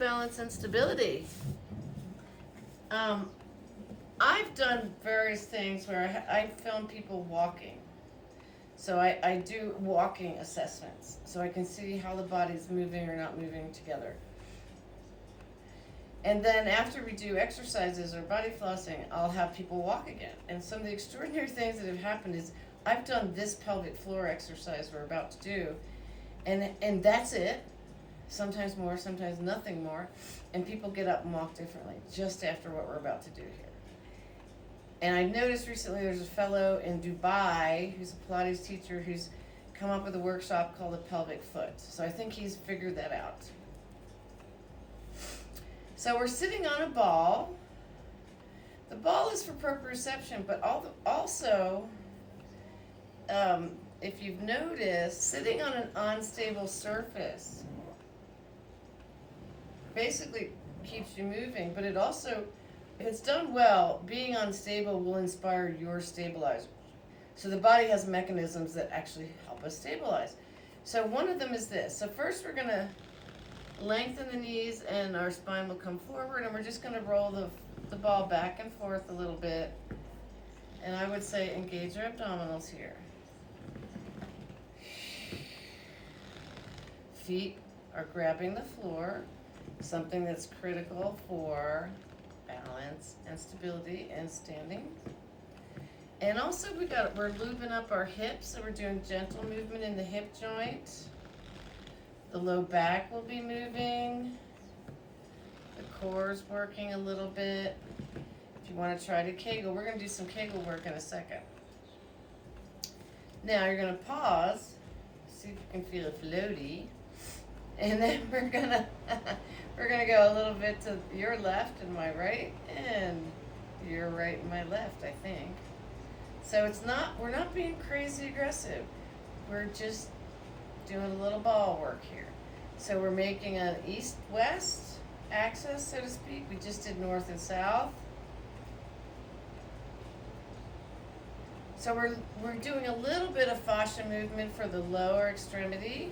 balance and stability. I've done various things where I film people walking. So I do walking assessments so I can see how the body's moving or not moving together. And then after we do exercises or body flossing, I'll have people walk again. And some of the extraordinary things that have happened is I've done this pelvic floor exercise we're about to do, and that's it. Sometimes more, sometimes nothing more. And people get up and walk differently just after what we're about to do here. And I noticed recently there's a fellow in Dubai who's a Pilates teacher who's come up with a workshop called the pelvic foot. So I think he's figured that out. So we're sitting on a ball. The ball is for proprioception, but also, if you've noticed, sitting on an unstable surface basically keeps you moving, but it also, if it's done well, being unstable will inspire your stabilizer. So the body has mechanisms that actually help us stabilize. So one of them is this. So first we're going to lengthen the knees and our spine will come forward, and we're just going to roll the ball back and forth a little bit. And I would say engage your abdominals here. Feet are grabbing the floor, something that's critical for balance and stability and standing. And also we're looping up our hips, so we're doing gentle movement in the hip joint. The low back will be moving. The core's working a little bit. If you want to try to Kegel, we're going to do some Kegel work in a second. Now you're going to pause, see if you can feel it floaty. And then we're gonna go a little bit to your left and my right, and your right and my left, I think. So we're not being crazy aggressive. We're just doing a little ball work here. So we're making an east-west axis, so to speak. We just did north and south. So we're doing a little bit of fascia movement for the lower extremity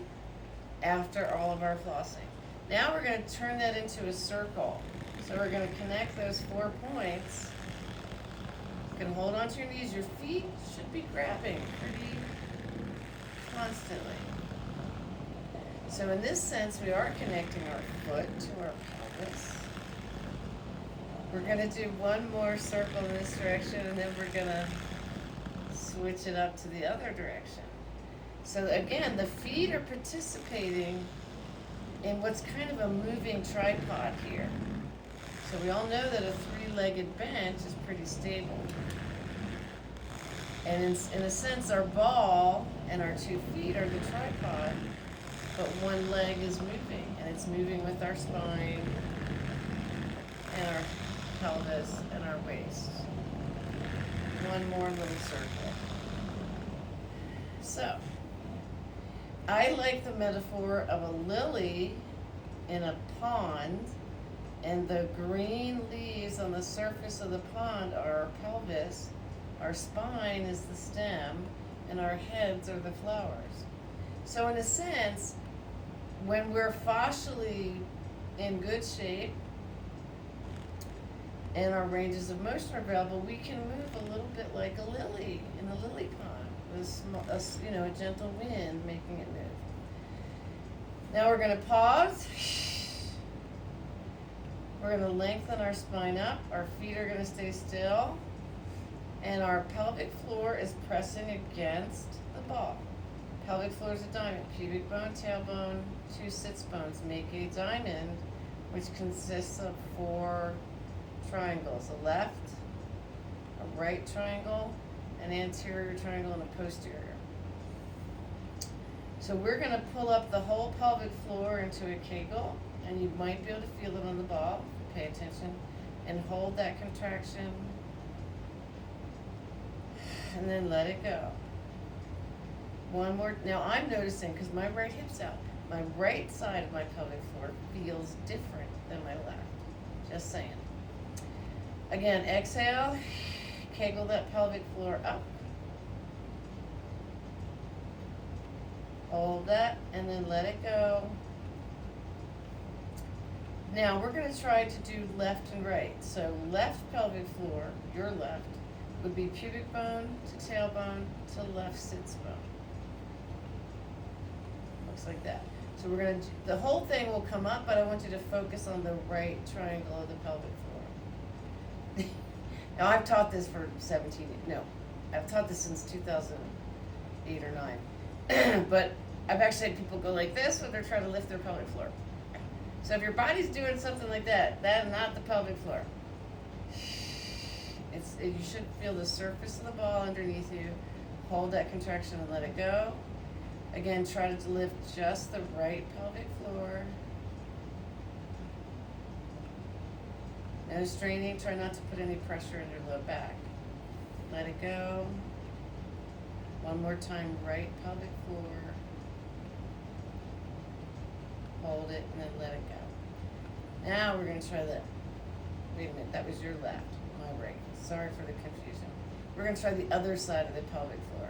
after all of our flossing. Now we're going to turn that into a circle. So we're going to connect those 4 points. You can hold onto your knees. Your feet should be grabbing pretty constantly. So in this sense, we are connecting our foot to our pelvis. We're going to do one more circle in this direction, and then we're going to switch it up to the other direction. So again, the feet are participating in what's kind of a moving tripod here. So we all know that a 3-legged bench is pretty stable. And in a sense, our ball and our 2 feet are the tripod, but one leg is moving, and it's moving with our spine and our pelvis and our waist. One more little circle. So, I like the metaphor of a lily in a pond, and the green leaves on the surface of the pond are our pelvis, our spine is the stem, and our heads are the flowers. So in a sense, when we're fascially in good shape and our ranges of motion are available, we can move a little bit like a lily in a lily pond. A gentle wind making it move. Now we're going to pause. We're going to lengthen our spine up. Our feet are going to stay still. And our pelvic floor is pressing against the ball. Pelvic floor is a diamond. Pubic bone, tailbone, 2 sits bones make a diamond, which consists of 4 triangles. A left, a right triangle, an anterior triangle, and a posterior. So we're going to pull up the whole pelvic floor into a Kegel, and you might be able to feel it on the ball. Pay attention and hold that contraction, and then let it go. One more. Now I'm noticing, because my right hip's out, my right side of my pelvic floor feels different than my left. Just saying. Again, exhale. Kegel that pelvic floor up. Hold that, and then let it go. Now we're going to try to do left and right. So left pelvic floor, your left, would be pubic bone to tailbone to left sits bone. Looks like that. So we're going to, the whole thing will come up, but I want you to focus on the right triangle of the pelvic floor. Now I've taught this for 17, no, I've taught this since 2008 or 9. But I've actually had people go like this when they're trying to lift their pelvic floor. So if your body's doing something like that, that's not the pelvic floor. You should feel the surface of the ball underneath you. Hold that contraction and let it go. Again, try to lift just the right pelvic floor. No straining. Try not to put any pressure in your low back. Let it go. One more time, right pelvic floor. Hold it and then let it go. Now we're going to try the, wait a minute, that was your left, my right. Sorry for the confusion. We're going to try the other side of the pelvic floor.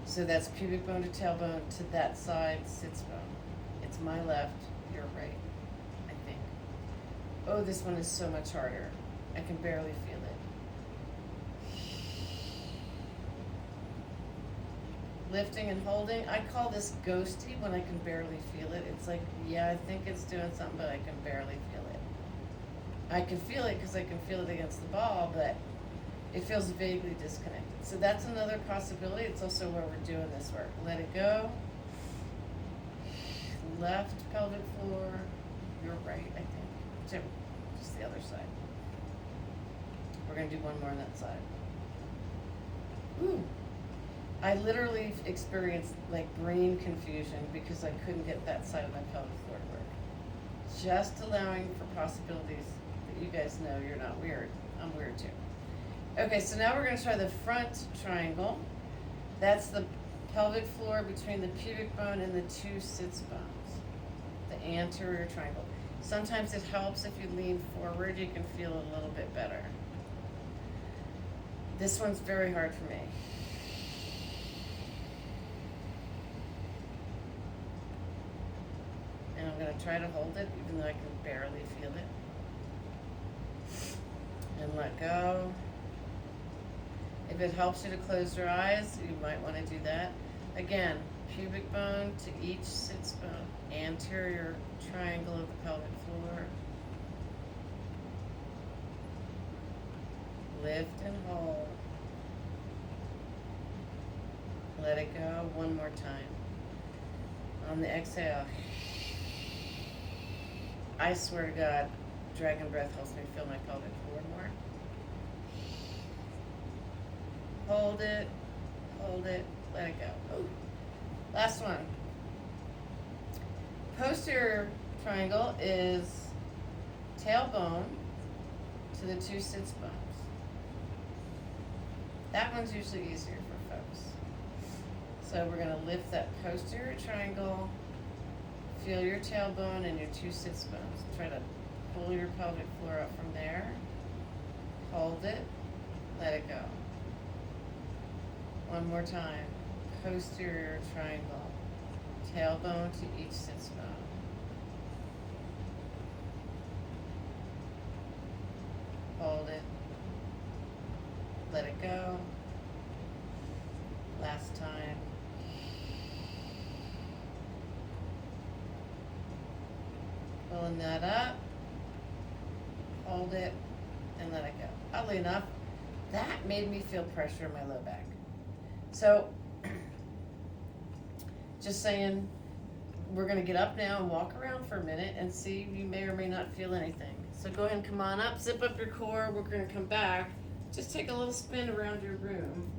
So that's pubic bone to tailbone to that side, sits bone. It's my left, your right, I think. Oh, this one is so much harder. I can barely feel it. Lifting and holding. I call this ghosty when I can barely feel it. It's like, yeah, I think it's doing something, but I can barely feel it. I can feel it because I can feel it against the ball, but it feels vaguely disconnected. So that's another possibility. It's also where we're doing this work. Let it go. Left pelvic floor. Your right, I think. Just the other side. We're going to do one more on that side. Ooh. I literally experienced like brain confusion because I couldn't get that side of my pelvic floor to work. Just allowing for possibilities that you guys know you're not weird. I'm weird too. Okay, so now we're going to try the front triangle. That's the pelvic floor between the pubic bone and the two sits bones. The anterior triangle. Sometimes it helps if you lean forward, you can feel a little bit better. This one's very hard for me. And I'm going to try to hold it, even though I can barely feel it. And let go. If it helps you to close your eyes, you might want to do that. Again, pubic bone to each sits bone, anterior triangle of the pelvic floor. Lift and hold. Let it go one more time. On the exhale, I swear to God, dragon breath helps me feel my pelvic floor more. Hold it, let it go. Ooh. Last one. Posterior triangle is tailbone to the two sits bones. That one's usually easier for folks. So we're going to lift that posterior triangle, feel your tailbone and your two sits bones. Try to pull your pelvic floor up from there. Hold it, let it go. One more time. Posterior triangle. Tailbone to each sits bone. Hold it. Let it go. Last time. Pulling that up. Hold it and let it go. Oddly enough, that made me feel pressure in my low back. So, just saying, we're going to get up now and walk around for a minute and see. You may or may not feel anything. So go ahead and come on up, zip up your core. We're going to come back. Just take a little spin around your room.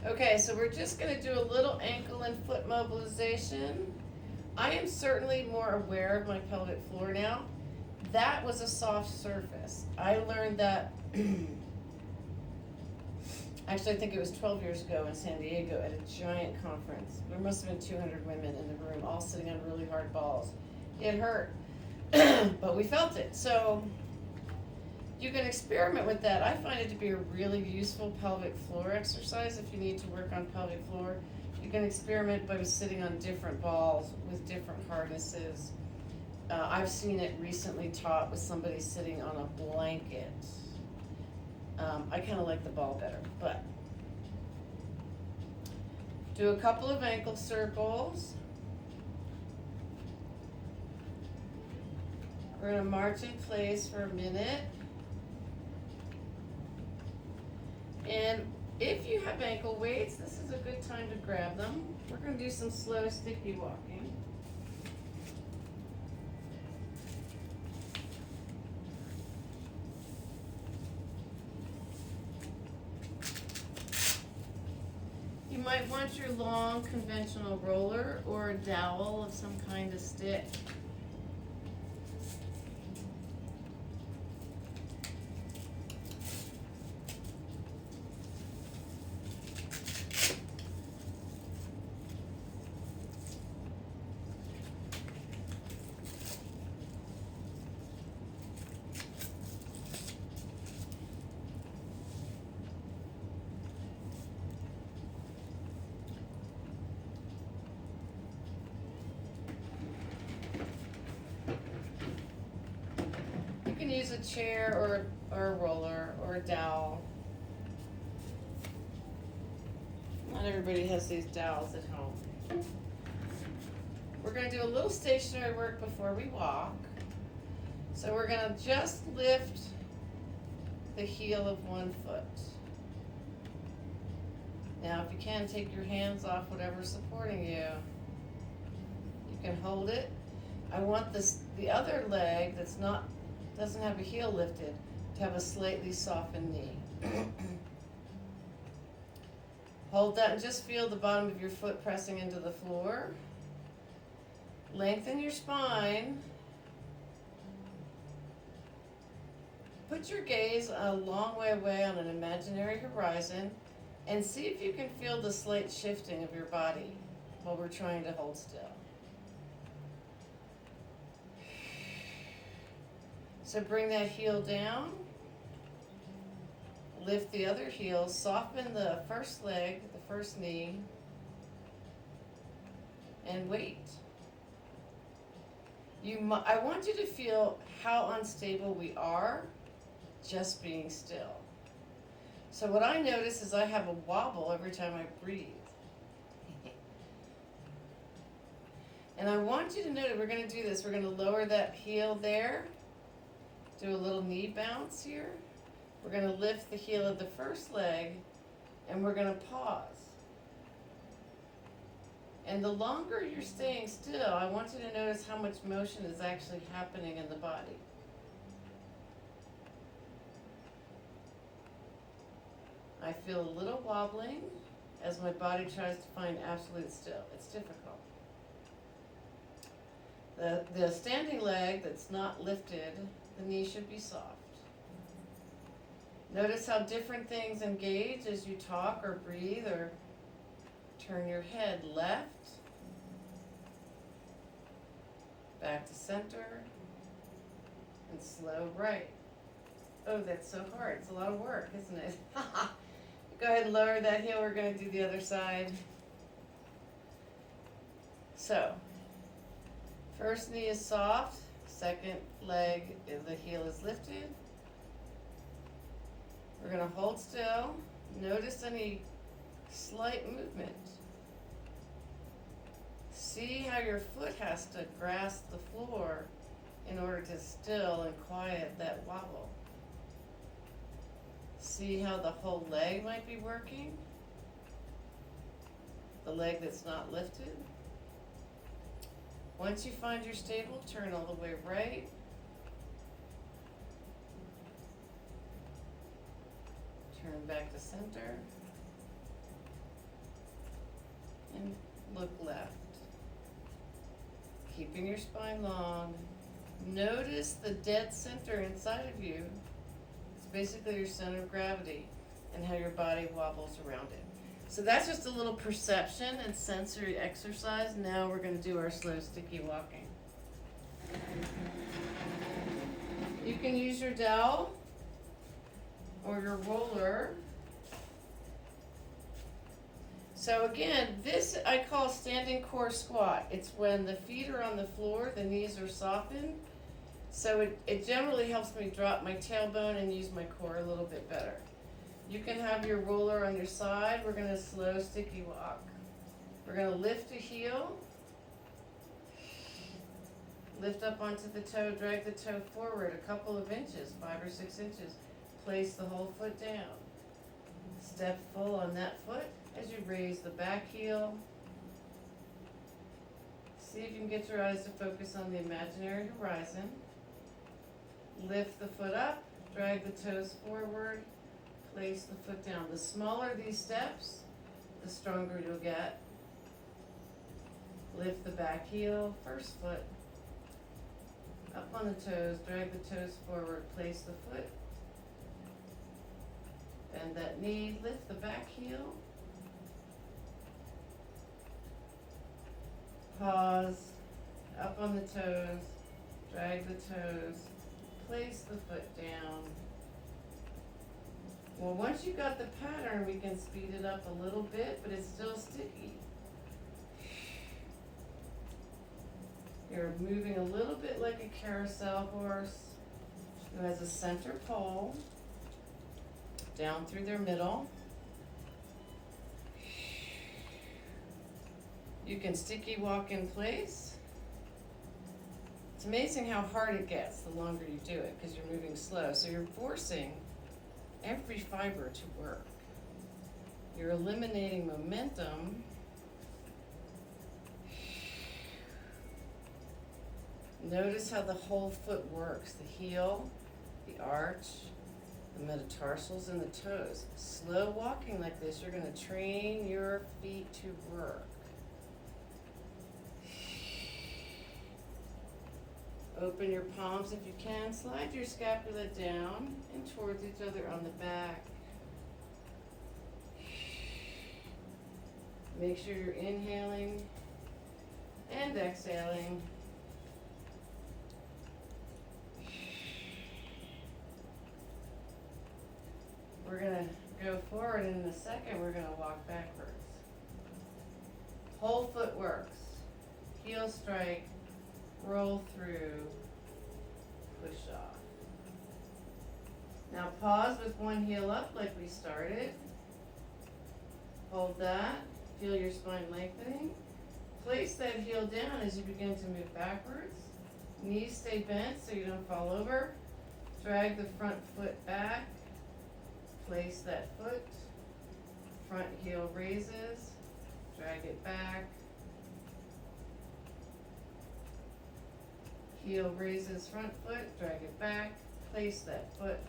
Okay, so we're just going to do a little ankle and foot mobilization. I am certainly more aware of my pelvic floor now. That was a soft surface. I learned that Actually, I think it was 12 years ago in San Diego at a giant conference. There must have been 200 women in the room, all sitting on really hard balls. It hurt, but we felt it. So you can experiment with that. I find it to be a really useful pelvic floor exercise if you need to work on pelvic floor. You can experiment by sitting on different balls with different harnesses. I've seen it recently taught with somebody sitting on a blanket. I kind of like the ball better, but do a couple of ankle circles. We're going to march in place for a minute. And if you have ankle weights, this is a good time to grab them. We're going to do some slow, sticky walking. You might want your long conventional roller or a dowel of some kind of stick. You can use a chair or a roller or a dowel. Not everybody has these dowels at home. We're going to do a little stationary work before we walk. So we're going to just lift the heel of one foot. Now if you can, take your hands off whatever's supporting you. You can hold it. I want the other leg doesn't have a heel lifted to have a slightly softened knee. Hold that and just feel the bottom of your foot pressing into the floor. Lengthen your spine. Put your gaze a long way away on an imaginary horizon and see if you can feel the slight shifting of your body while we're trying to hold still. So bring that heel down, lift the other heel, soften the first leg, the first knee, and wait. I want you to feel how unstable we are just being still. So what I notice is I have a wobble every time I breathe. And I want you to notice, we're going to do this, we're going to lower that heel there. Do a little knee bounce here. We're going to lift the heel of the first leg and we're going to pause. And the longer you're staying still, I want you to notice how much motion is actually happening in the body. I feel a little wobbling as my body tries to find absolute still. It's difficult. The standing leg that's not lifted, the knee should be soft. Notice how different things engage as you talk or breathe or turn your head left, back to center, and slow right. Oh, that's so hard. It's a lot of work, isn't it? Go ahead and lower that heel. We're going to do the other side. So, first knee is soft. Second leg, the heel is lifted. We're going to hold still. Notice any slight movement. See how your foot has to grasp the floor in order to still and quiet that wobble. See how the whole leg might be working? The leg that's not lifted. Once you find your stable, turn all the way right. Turn back to center. And look left. Keeping your spine long. Notice the dead center inside of you. It's basically your center of gravity. and how your body wobbles around it. So that's just a little perception and sensory exercise. Now we're going to do our slow, sticky walking. You can use your dowel or your roller. So again, this I call standing core squat. It's when the feet are on the floor, the knees are softened. So it generally helps me drop my tailbone and use my core a little bit better. You can have your roller on your side. We're going to slow, sticky walk. We're going to lift a heel. Lift up onto the toe, drag the toe forward a couple of inches, 5 or 6 inches. Place the whole foot down. Step full on that foot as you raise the back heel. See if you can get your eyes to focus on the imaginary horizon. Lift the foot up, drag the toes forward, place the foot down. The smaller these steps, the stronger you'll get. Lift the back heel, first foot. Up on the toes, drag the toes forward, place the foot. Bend that knee, lift the back heel. Pause, up on the toes, drag the toes, place the foot down. Well, once you got the pattern, we can speed it up a little bit, but it's still sticky. You're moving a little bit like a carousel horse who has a center pole down through their middle. You can sticky walk in place. It's amazing how hard it gets the longer you do it because you're moving slow. So you're forcing every fiber to work. You're eliminating momentum. Notice how the whole foot works, the heel, the arch, the metatarsals, and the toes. Slow walking like this, you're going to train your feet to work. Open your palms if you can. Slide your scapula down and towards each other on the back. Make sure you're inhaling and exhaling. We're going to go forward, and in a second we're going to walk backwards. Whole foot works. Heel strike, roll through, push off. Now pause with one heel up like we started. Hold that. Feel your spine lengthening. Place that heel down as you begin to move backwards. Knees stay bent so you don't fall over. Drag the front foot back. Place that foot. Front heel raises. Drag it back. Heel raises, front foot, drag it back. Place that foot.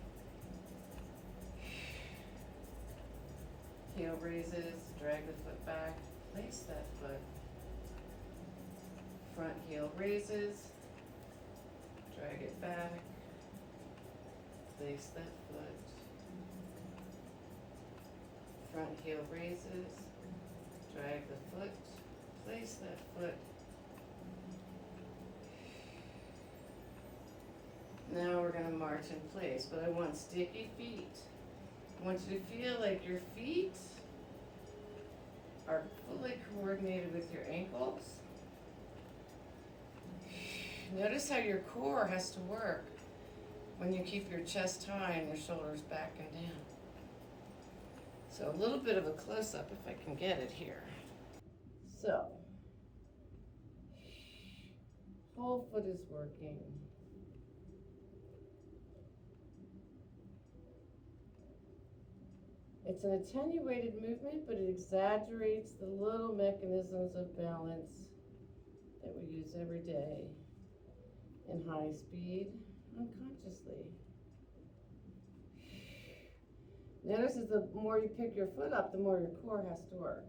Heel raises, drag the foot back. Place that foot. Front heel raises. Drag it back. Place that foot. Front heel raises. Drag the foot. Place that foot. Now we're going to march in place, but I want sticky feet. I want you to feel like your feet are fully coordinated with your ankles. Notice how your core has to work when you keep your chest high and your shoulders back and down. So a little bit of a close-up if I can get it here. So, whole foot is working. It's an attenuated movement, but it exaggerates the little mechanisms of balance that we use every day in high speed, unconsciously. Notice that the more you pick your foot up, the more your core has to work.